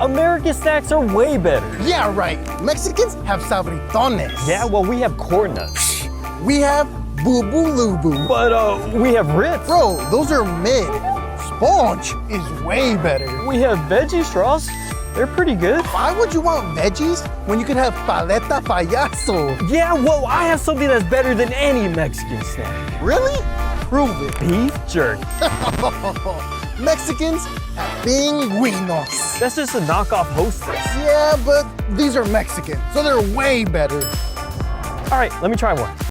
American snacks are way better. Yeah, right. Mexicans have sabritones. Yeah, well, we have corn nuts. We have Boo Boo Lubu. But we have Ritz. Bro, those are mid. Sponge is way better. We have veggie straws. They're pretty good. Why would you want veggies when you could have paleta payaso? Yeah, well, I have something that's better than any Mexican snack. Really? Prove it. Beef jerky. Mexicans have pingüinos. That's just a knockoff Hostess. Yeah, but these are Mexican, so they're way better. All right, let me try one.